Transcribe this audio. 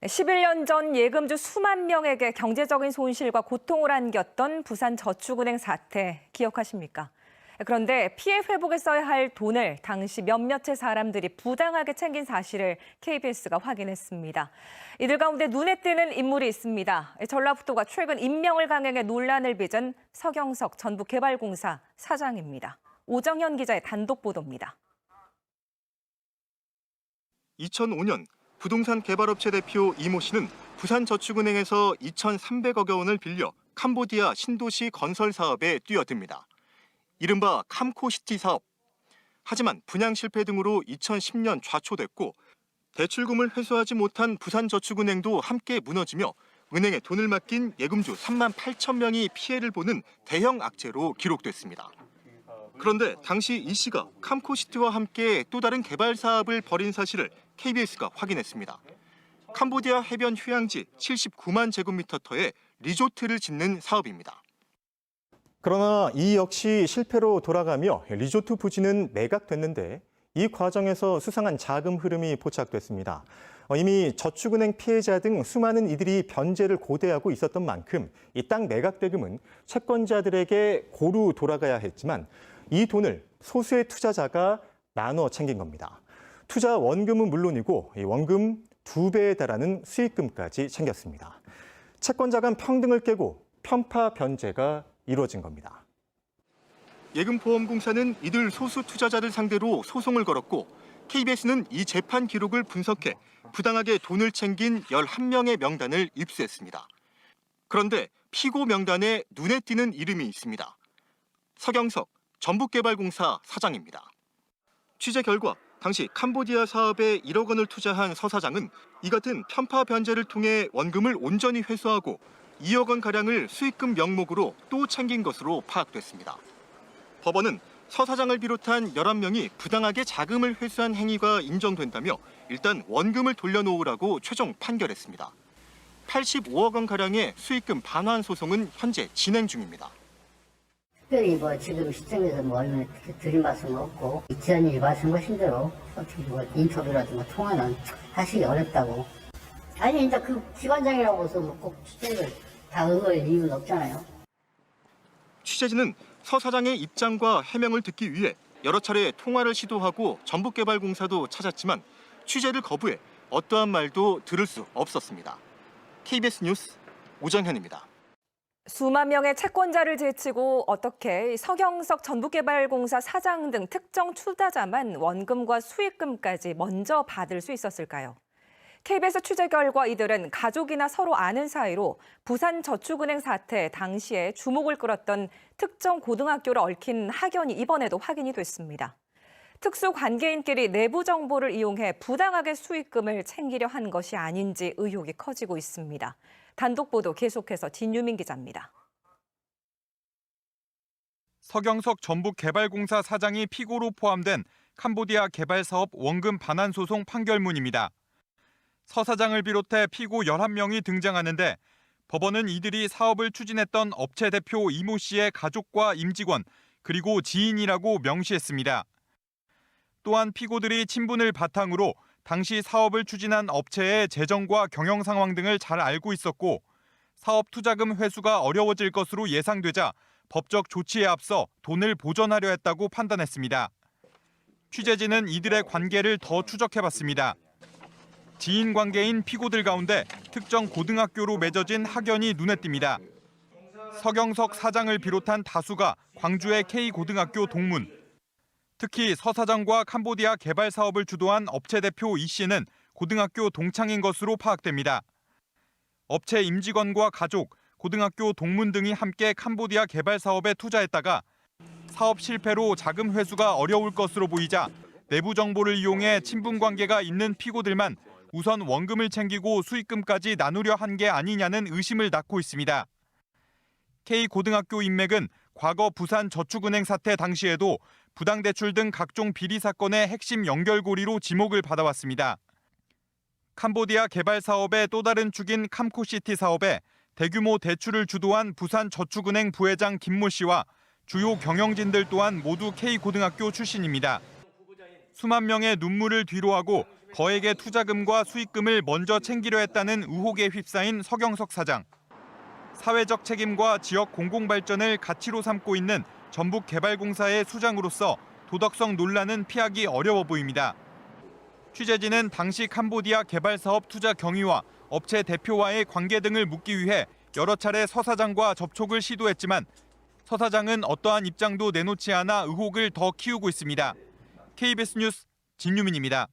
11년 전 예금주 수만 명에게 경제적인 손실과 고통을 안겼던 부산저축은행 사태 기억하십니까? 그런데 피해 회복에 써야 할 돈을 당시 몇몇의 사람들이 부당하게 챙긴 사실을 KBS가 확인했습니다. 이들 가운데 눈에 띄는 인물이 있습니다. 전라북도가 최근 임명을 강행해 논란을 빚은 서경석 전북개발공사 사장입니다. 오정현 기자의 단독 보도입니다. 2005년 부동산 개발업체 대표 이모 씨는 부산저축은행에서 2,300억 원을 빌려 캄보디아 신도시 건설 사업에 뛰어듭니다. 이른바 캄코시티 사업. 하지만 분양 실패 등으로 2010년 좌초됐고 대출금을 회수하지 못한 부산저축은행도 함께 무너지며 은행에 돈을 맡긴 예금주 3만 8천 명이 피해를 보는 대형 악재로 기록됐습니다. 그런데 당시 이 씨가 캄코시티와 함께 또 다른 개발 사업을 벌인 사실을 KBS가 확인했습니다. 캄보디아 해변 휴양지 79만 제곱미터터에 리조트를 짓는 사업입니다. 그러나 이 역시 실패로 돌아가며 리조트 부지는 매각됐는데 이 과정에서 수상한 자금 흐름이 포착됐습니다. 이미 저축은행 피해자 등 수많은 이들이 변제를 고대하고 있었던 만큼 이 땅 매각 대금은 채권자들에게 고루 돌아가야 했지만 이 돈을 소수의 투자자가 나눠 챙긴 겁니다. 투자 원금은 물론이고 이 원금 2배에 달하는 수익금까지 챙겼습니다. 채권자 간 평등을 깨고 편파 변제가 이루어진 겁니다. 예금보험공사는 이들 소수 투자자를 상대로 소송을 걸었고 KBS는 이 재판 기록을 분석해 부당하게 돈을 챙긴 11명의 명단을 입수했습니다. 그런데 피고 명단에 눈에 띄는 이름이 있습니다. 서경석 전북개발공사 사장입니다. 취재 결과 당시 캄보디아 사업에 1억 원을 투자한 서 사장은 이 같은 편파 변제를 통해 원금을 온전히 회수하고 2억 원가량을 수익금 명목으로 또 챙긴 것으로 파악됐습니다. 법원은 서 사장을 비롯한 11명이 부당하게 자금을 회수한 행위가 인정된다며 일단 원금을 돌려놓으라고 최종 판결했습니다. 85억 원가량의 수익금 반환 소송은 현재 진행 중입니다. 특별히 지금 시점에서 얼마 드린 말씀은 없고 지연이 말씀하신 대로 어떻게 인터뷰라든가 통화는 하시기 어렵다고. 아니 이제 그 기관장이라고 해서 꼭 취재를 다 응할 이유는 없잖아요. 취재진은 서 사장의 입장과 해명을 듣기 위해 여러 차례 통화를 시도하고 전북개발공사도 찾았지만 취재를 거부해 어떠한 말도 들을 수 없었습니다. KBS 뉴스 오정현입니다. 수만 명의 채권자를 제치고 어떻게 서경석 전북개발공사 사장 등 특정 투자자만 원금과 수익금까지 먼저 받을 수 있었을까요? KBS 취재 결과 이들은 가족이나 서로 아는 사이로 부산저축은행 사태 당시에 주목을 끌었던 특정 고등학교를 얽힌 학연이 이번에도 확인이 됐습니다. 특수관계인끼리 내부 정보를 이용해 부당하게 수익금을 챙기려 한 것이 아닌지 의혹이 커지고 있습니다. 단독 보도 계속해서 진유민 기자입니다. 서경석 전북개발공사 사장이 피고로 포함된 캄보디아 개발사업 원금 반환 소송 판결문입니다. 서 사장을 비롯해 피고 11명이 등장하는데 법원은 이들이 사업을 추진했던 업체 대표 이모 씨의 가족과 임직원 그리고 지인이라고 명시했습니다. 또한 피고들이 친분을 바탕으로 당시 사업을 추진한 업체의 재정과 경영 상황 등을 잘 알고 있었고 사업 투자금 회수가 어려워질 것으로 예상되자 법적 조치에 앞서 돈을 보전하려 했다고 판단했습니다. 취재진은 이들의 관계를 더 추적해봤습니다. 지인 관계인 피고들 가운데 특정 고등학교로 맺어진 학연이 눈에 띕니다. 서경석 사장을 비롯한 다수가 광주의 K고등학교 동문. 특히 서 사장과 캄보디아 개발 사업을 주도한 업체 대표 이 씨는 고등학교 동창인 것으로 파악됩니다. 업체 임직원과 가족, 고등학교 동문 등이 함께 캄보디아 개발 사업에 투자했다가 사업 실패로 자금 회수가 어려울 것으로 보이자 내부 정보를 이용해 친분 관계가 있는 피고들만 우선 원금을 챙기고 수익금까지 나누려 한 게 아니냐는 의심을 낳고 있습니다. K고등학교 인맥은 과거 부산저축은행 사태 당시에도 부당대출 등 각종 비리 사건의 핵심 연결고리로 지목을 받아왔습니다. 캄보디아 개발 사업의 또 다른 축인 캄코시티 사업에 대규모 대출을 주도한 부산저축은행 부회장 김모 씨와 주요 경영진들 또한 모두 K고등학교 출신입니다. 수만 명의 눈물을 뒤로하고 거액의 투자금과 수익금을 먼저 챙기려 했다는 의혹에 휩싸인 서경석 사장. 사회적 책임과 지역 공공발전을 가치로 삼고 있는 전북개발공사의 수장으로서 도덕성 논란은 피하기 어려워 보입니다. 취재진은 당시 캄보디아 개발사업 투자 경위와 업체 대표와의 관계 등을 묻기 위해 여러 차례 서 사장과 접촉을 시도했지만 서 사장은 어떠한 입장도 내놓지 않아 의혹을 더 키우고 있습니다. KBS 뉴스 진유민입니다.